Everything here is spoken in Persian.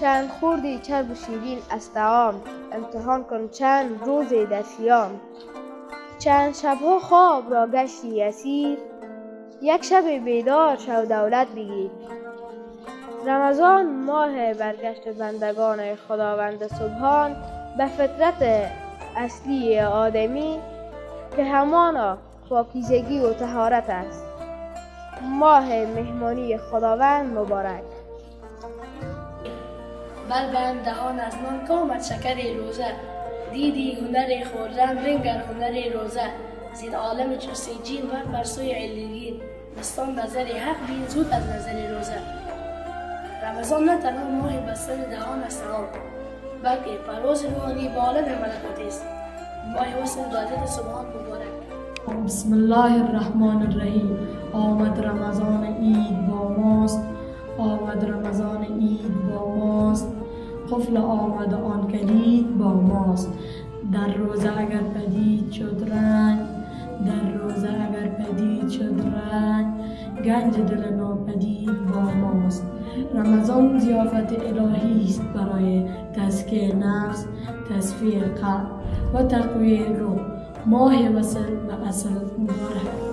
چند خوردی چرب و شیرین از طعام، امتحان کن چند روز در صیام. چند شبها خواب را گشتی اسیر، یک شب بیدار شو دولت بگیر. رمضان ماه برگشت بندگان خداوند سبحان به فطرت اصلی آدمی که همانا پاکیزگی و طهارت است. ماه مهمانی خداوند مبارک. بلبند دهان از نان که آمد شکر روزه، دیدی هنر خوردن بنگر هنر روزه. زین عالم چوسیجین و بر سوی علیین، دستان نظر حق بین زود از نظر روزه. رمضان نه تنها ماه بستن دهان است بلکه پرواز روحانی به عالم ملکوتی است. ماه وصل دادت سبحان مبارک. بسم الله الرحمن الرحیم. آمد رمضان عید با ماست، آمد رمضان عید با ماست. قفل آمد آن کلید با ماست. در روزه اگر پدید شد رنگ، در روزه اگر پدید شد رنگ، گنج دل ناپدید با ماست. رمضان ضیافت الهی است برای تزکیه نفس، تصفیه قلب و تقویه روح. ماه وصل به اصل مبارک.